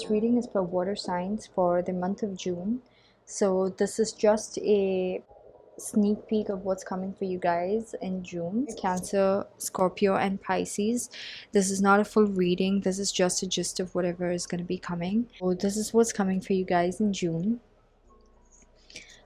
This reading is for water signs for the month of June. So this is just a sneak peek of what's coming for you guys in June. Cancer, Scorpio, and Pisces. This is not a full reading. This is just a gist of whatever is going to be coming. So this is what's coming for you guys in June.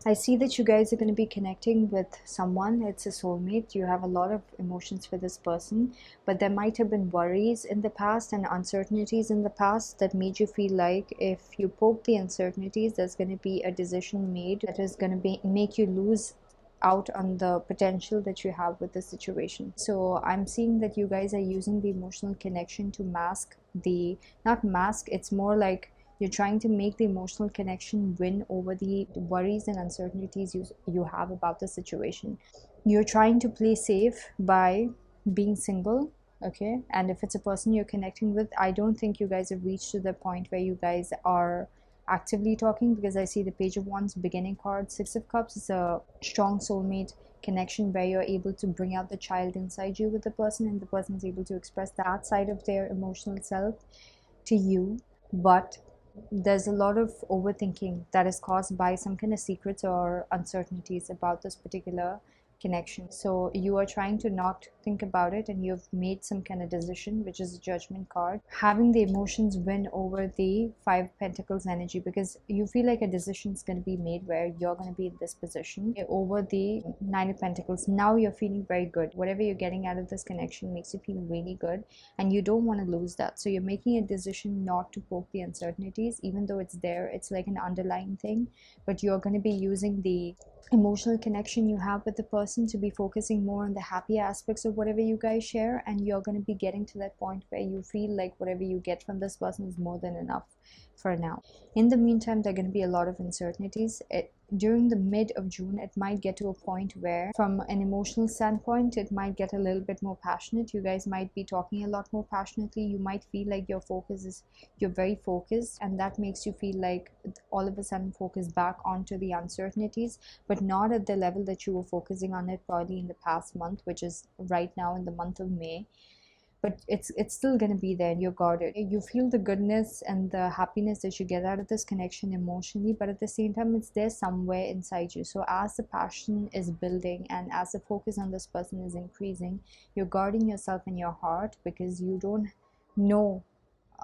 I see that you guys are going to be connecting with someone. It's a soulmate. You have a lot of emotions for this person, but there might have been worries in the past and uncertainties in the past that made you feel like if you poke the uncertainties, there's going to be a decision made that is going to make you lose out on the potential that you have with the situation. So I'm seeing that you guys are using the emotional connection to mask the, not mask, it's more like you're trying to make the emotional connection win over the worries and uncertainties you have about the situation. You're trying to play safe by being single, okay? And if it's a person you're connecting with, I don't think you guys have reached to the point where you guys are actively talking, because I see the Page of Wands beginning card. Six of Cups is a strong soulmate connection where you're able to bring out the child inside you with the person, and the person is able to express that side of their emotional self to you. But there's a lot of overthinking that is caused by some kind of secrets or uncertainties about this particular connection. So you are trying to not think about it, and you've made some kind of decision, which is a Judgment card, having the emotions win over the Five of Pentacles energy, because you feel like a decision is going to be made where you're going to be in this position over the Nine of Pentacles. Now you're feeling very good. Whatever you're getting out of this connection makes you feel really good, and you don't want to lose that. So you're making a decision not to poke the uncertainties, even though it's there. It's like an underlying thing, but you're going to be using the emotional connection you have with the person to be focusing more on the happy aspects of whatever you guys share, and you're going to be getting to that point where you feel like whatever you get from this person is more than enough for now. In the meantime, there are going to be a lot of uncertainties. During the mid of June, it might get to a point where from an emotional standpoint, it might get a little bit more passionate. You guys might be talking a lot more passionately. You might feel like you're very focused, and that makes you feel like all of a sudden focus back onto the uncertainties, but not at the level that you were focusing on it probably in the past month, which is right now in the month of May. But it's still going to be there, and you're guarded. You feel the goodness and the happiness that you get out of this connection emotionally, but at the same time it's there somewhere inside you. So as the passion is building and as the focus on this person is increasing, you're guarding yourself and your heart, because you don't know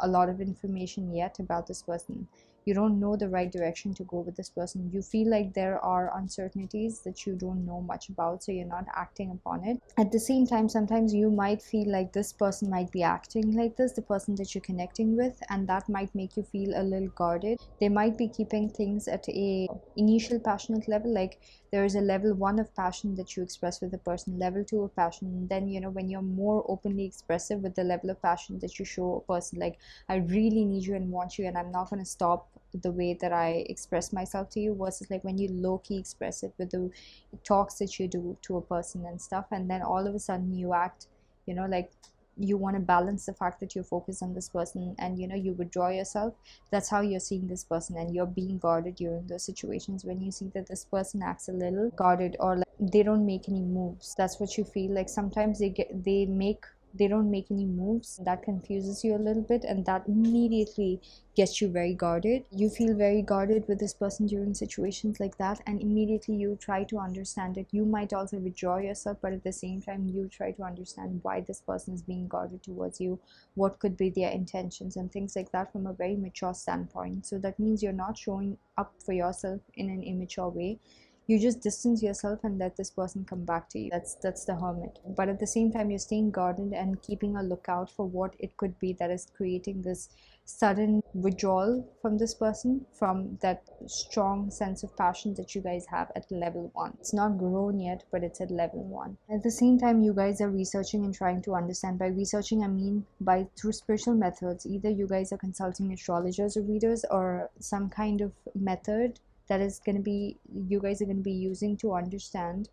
a lot of information yet about this person. You don't know the right direction to go with this person. You feel like there are uncertainties that you don't know much about, so you're not acting upon it. At the same time, sometimes you might feel like this person might be acting like this, the person that you're connecting with, and that might make you feel a little guarded. They might be keeping things at a initial passionate level, like there is a level 1 of passion that you express with the person, level 2 of passion, and then when you're more openly expressive with the level of passion that you show a person, like I really need you and want you, and I'm not going to stop the way that I express myself to you, versus like when you low-key express it with the talks that you do to a person and stuff, and then all of a sudden you act like you want to balance the fact that you're focused on this person, and you withdraw yourself. That's how you're seeing this person, and you're being guarded during those situations when you see that this person acts a little guarded, or like they don't make any moves. That's what you feel like. Sometimes they don't make any moves. That confuses you a little bit, and that immediately gets you very guarded. You feel very guarded with this person during situations like that, and immediately you try to understand it. You might also withdraw yourself, but at the same time you try to understand why this person is being guarded towards you, what could be their intentions and things like that from a very mature standpoint. So that means you're not showing up for yourself in an immature way. You just distance yourself and let this person come back to you. That's the Hermit. But at the same time, you're staying guarded and keeping a lookout for what it could be that is creating this sudden withdrawal from this person, from that strong sense of passion that you guys have at level 1. It's not grown yet, but it's at level 1. At the same time, you guys are researching and trying to understand. By researching, I mean by through spiritual methods. Either you guys are consulting astrologers or readers, or some kind of method that is going to be, you guys are going to be using to understand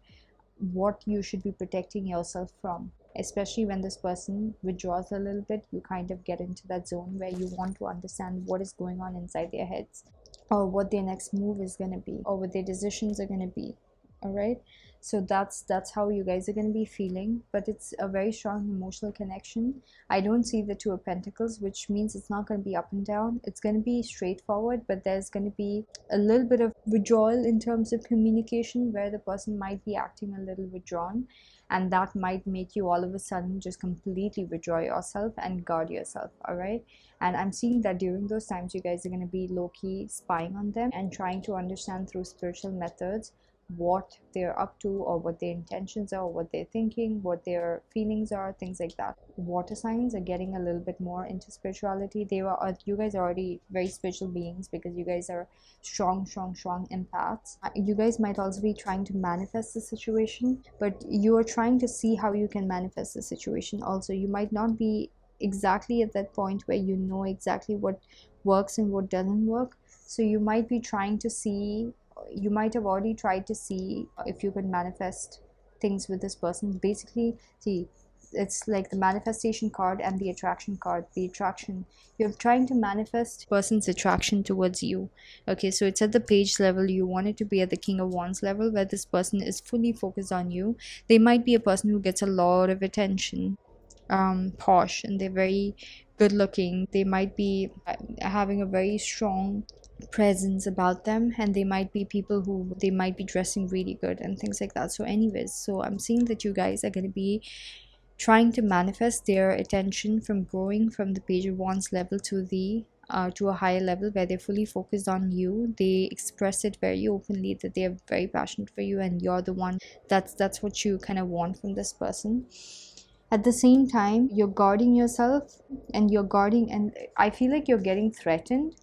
what you should be protecting yourself from. Especially when this person withdraws a little bit, you kind of get into that zone where you want to understand what is going on inside their heads, or what their next move is going to be, or what their decisions are going to be. All right, So that's how you guys are going to be feeling, but it's a very strong emotional connection. I don't see the Two of Pentacles, which means it's not going to be up and down. It's going to be straightforward, but there's going to be a little bit of withdrawal in terms of communication, where the person might be acting a little withdrawn, and that might make you all of a sudden just completely withdraw yourself and guard yourself. All right. And I'm seeing that during those times you guys are going to be low-key spying on them and trying to understand through spiritual methods what they're up to, or what their intentions are, what they're thinking, what their feelings are, things like that. Water signs are getting a little bit more into spirituality. You guys are already very spiritual beings, because you guys are strong empaths. You guys might also be trying to manifest the situation, but you are trying to see how you can manifest the situation. Also, you might not be exactly at that point where you know exactly what works and what doesn't work. So you might be trying to see, you might have already tried to see if you could manifest things with this person. Basically, see, it's like the manifestation card and the attraction card. The attraction, you're trying to manifest person's attraction towards you. Okay, so it's at the page level. You want it to be at the King of Wands level, where this person is fully focused on you. They might be a person who gets a lot of attention, posh, and they're very good looking. They might be having a very strong presence about them, and they might be people who they might be dressing really good and things like that. So anyways, so I'm seeing that you guys are going to be trying to manifest their attention from growing from the Page of Wands level to a higher level, where they're fully focused on you. They express it very openly that they're very passionate for you, and you're the one. That's what you kind of want from this person. At the same time, you're guarding yourself, and I feel like you're getting threatened.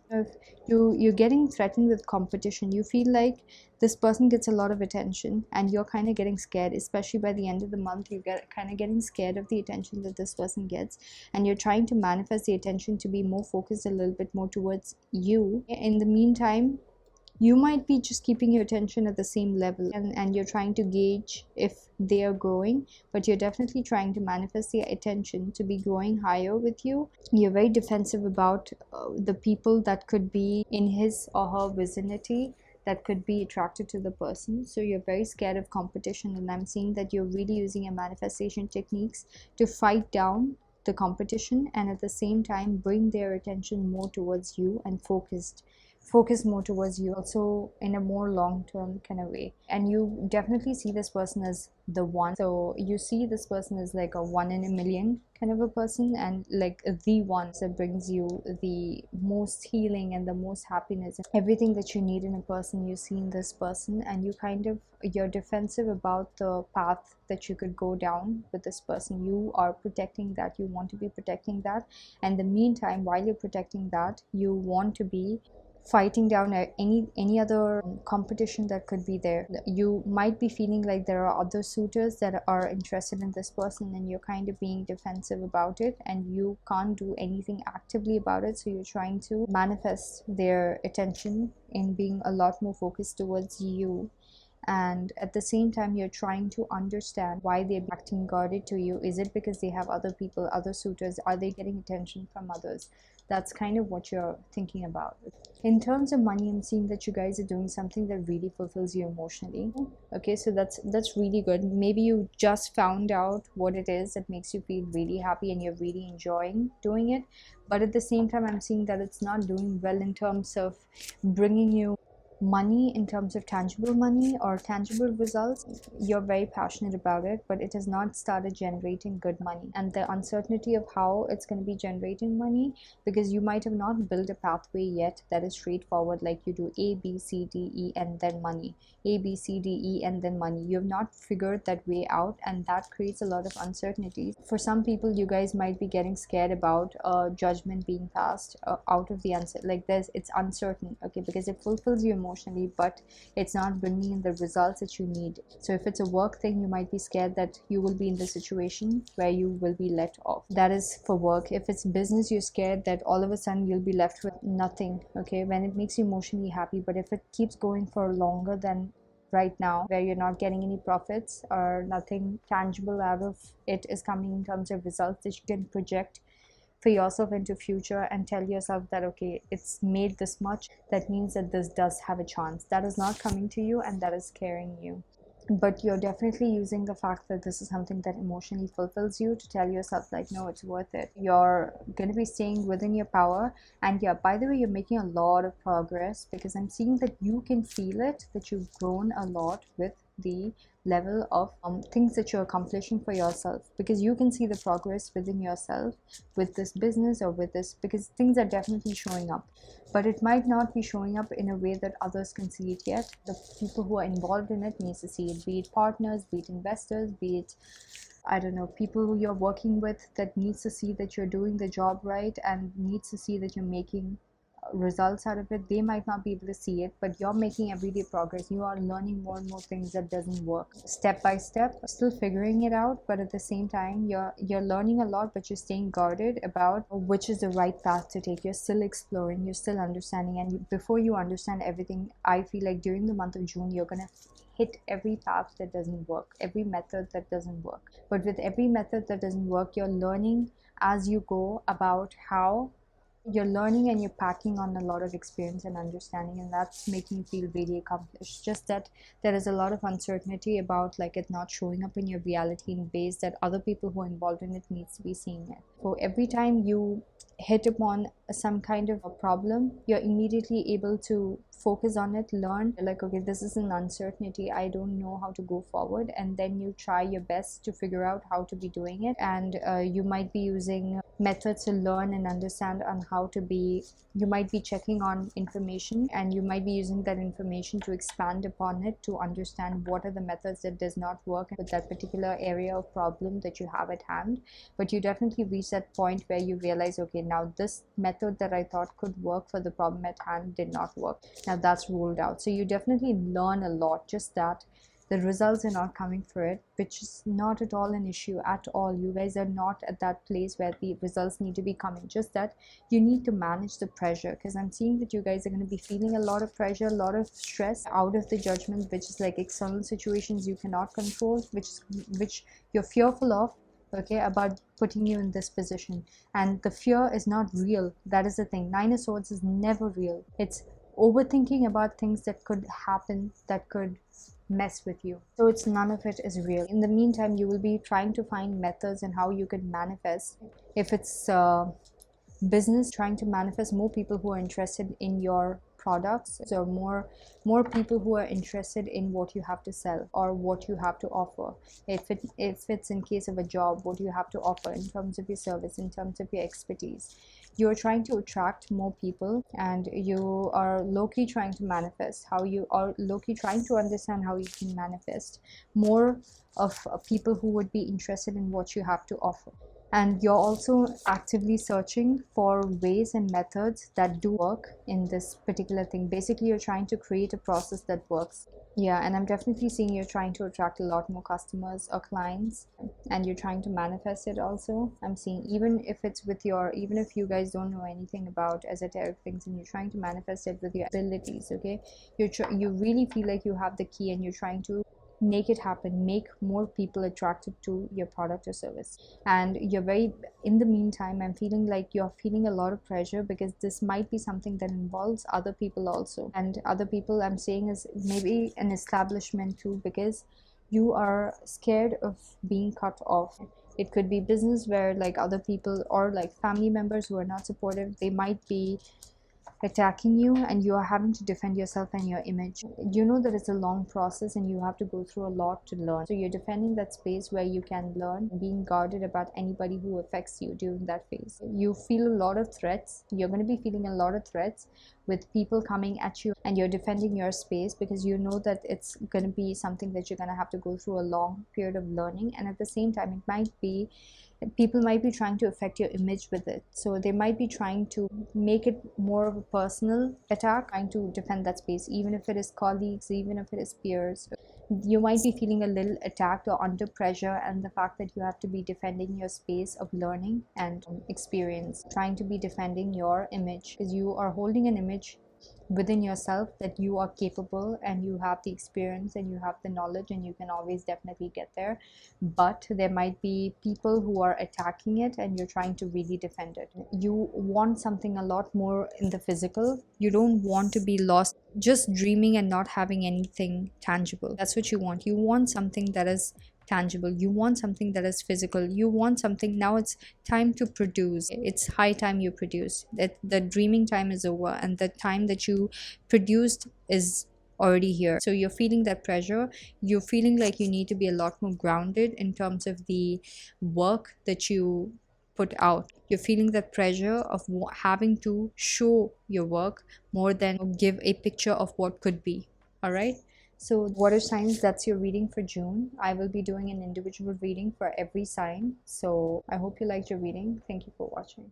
You're getting threatened with competition. You feel like this person gets a lot of attention, and you're kind of getting scared, especially by the end of the month. You get kind of getting scared of the attention that this person gets, and you're trying to manifest the attention to be more focused a little bit more towards you. In the meantime, you might be just keeping your attention at the same level, and you're trying to gauge if they are growing, but you're definitely trying to manifest the attention to be growing higher with you. You're very defensive about the people that could be in his or her vicinity, that could be attracted to the person. So you're very scared of competition, and I'm seeing that you're really using your manifestation techniques to fight down the competition, and at the same time bring their attention more towards you and focus more towards you, also in a more long-term kind of way. And you definitely see this person as the one. So you see this person as like a one in a million kind of a person, and like the one that brings you the most healing and the most happiness. Everything that you need in a person, you see in this person, and you're defensive about the path that you could go down with this person. You are protecting that. You want to be protecting that. And in the meantime, while you're protecting that, you want to be fighting down any other competition that could be there. You might be feeling like there are other suitors that are interested in this person, and you're kind of being defensive about it, and you can't do anything actively about it. So you're trying to manifest their attention in being a lot more focused towards you, and at the same time you're trying to understand why they're acting guarded to you. Is it because they have other people, other suitors? Are they getting attention from others? That's kind of what you're thinking about. In terms of money, I'm seeing that you guys are doing something that really fulfills you emotionally. Okay, so that's really good. Maybe you just found out what it is that makes you feel really happy, and you're really enjoying doing it. But at the same time, I'm seeing that it's not doing well in terms of bringing you money, in terms of tangible money or tangible results. You're very passionate about it, but it has not started generating good money, and the uncertainty of how it's going to be generating money, because you might have not built a pathway yet that is straightforward, like you do A B C D E and then money, A B C D E and then money. You have not figured that way out, and that creates a lot of uncertainties. For some people, you guys might be getting scared about judgment being passed out of the like it's uncertain, okay, because it fulfills you emotionally, but it's not bringing in the results that you need. So if it's a work thing, you might be scared that you will be in the situation where you will be let off. That is for work. If it's business, you're scared that all of a sudden you'll be left with nothing, okay, when it makes you emotionally happy. But if it keeps going for longer than right now, where you're not getting any profits or nothing tangible out of it is coming in terms of results that you can project for yourself into future, and tell yourself that okay, it's made this much, that means that this does have a chance. That is not coming to you, and that is scaring you. but you're definitely using the fact that this is something that emotionally fulfills you to tell yourself like, no, it's worth it. You're going to be staying within your power. And yeah, by the way, you're making a lot of progress, because I'm seeing that you can feel it, that you've grown a lot with the level of things that you're accomplishing for yourself, because you can see the progress within yourself with this business or with this, because things are definitely showing up, but it might not be showing up in a way that others can see it yet. The people who are involved in it needs to see it, be it partners, be it investors, be it, I don't know, people who you're working with, that needs to see that you're doing the job right and needs to see that you're making results out of it. They might not be able to see it, but you're making everyday progress. You are learning more and more things that doesn't work, step by step, still figuring it out, but at the same time you're learning a lot, but you're staying guarded about which is the right path to take. You're still exploring, you're still understanding, and before you understand everything, I feel like during the month of June you're gonna hit every path that doesn't work, every method that doesn't work. But with every method that doesn't work, you're learning as you go about how you're learning, and you're packing on a lot of experience and understanding, and that's making you feel really accomplished. Just that there is a lot of uncertainty about like it not showing up in your reality in ways that other people who are involved in it needs to be seeing it. So every time you hit upon some kind of a problem, you're immediately able to focus on it, learn like, okay, this is an uncertainty, I don't know how to go forward, and then you try your best to figure out how to be doing it. And you might be using methods to learn and understand on how to be, you might be checking on information, and you might be using that information to expand upon it, to understand what are the methods that does not work with that particular area of problem that you have at hand. But you definitely reach that point where you realize, okay, now this method that I thought could work for the problem at hand did not work. Now that's ruled out. So you definitely learn a lot, just that the results are not coming for it, which is not at all an issue at all. You guys are not at that place where the results need to be coming, just that you need to manage the pressure, because I'm seeing that you guys are going to be feeling a lot of pressure, a lot of stress out of the judgment, which is like external situations you cannot control, which you're fearful of, okay, about putting you in this position. And the fear is not real. That is the thing. Nine of Swords is never real. It's overthinking about things that could happen, that could mess with you. So it's, none of it is real. In the meantime, you will be trying to find methods and how you can manifest. If it's business, trying to manifest more people who are interested in your products, so more people who are interested in what you have to sell or what you have to offer. If it's in case of a job, what you have to offer in terms of your service, in terms of your expertise, you're trying to attract more people, and you are low-key trying to manifest, how you are low-key trying to understand how you can manifest more of people who would be interested in what you have to offer. And you're also actively searching for ways and methods that do work in this particular thing. Basically, you're trying to create a process that works. Yeah, and I'm definitely seeing you're trying to attract a lot more customers or clients, and you're trying to manifest it also. I'm seeing, even if it's with your, even if you guys don't know anything about esoteric things, and you're trying to manifest it with your abilities, okay? You really feel like you have the key, and you're trying to make it happen, make more people attracted to your product or service. And you're very, in the meantime, I'm feeling like you're feeling a lot of pressure, because this might be something that involves other people also. And other people, I'm saying, is maybe an establishment too, because you are scared of being cut off. It could be business where like other people or like family members who are not supportive, they might be attacking you, and you are having to defend yourself and your image. You know that it's a long process, and you have to go through a lot to learn. So you're defending that space where you can learn, being guarded about anybody who affects you during that phase. You feel a lot of threats. You're going to be feeling a lot of threats with people coming at you, and you're defending your space because you know that it's going to be something that you're going to have to go through a long period of learning. And at the same time, it might be, people might be trying to affect your image with it. So they might be trying to make it more of a personal attack, trying to defend that space, even if it is colleagues, even if it is peers. You might be feeling a little attacked or under pressure, and the fact that you have to be defending your space of learning and experience, trying to be defending your image, because you are holding an image within yourself that you are capable and you have the experience and you have the knowledge and you can always definitely get there. But there might be people who are attacking it and you're trying to really defend it. You want something a lot more in the physical. You don't want to be lost just dreaming and not having anything tangible. That's what you want. You want something that is tangible. You want something that is physical. You want something. Now it's time to produce. It's high time you produce. That the dreaming time is over and the time that you produced is already here. So you're feeling that pressure. You're feeling like you need to be a lot more grounded in terms of the work that you put out. You're feeling that pressure of having to show your work more than give a picture of what could be. All right. So water signs, that's your reading for June. I will be doing an individual reading for every sign. So I hope you liked your reading. Thank you for watching.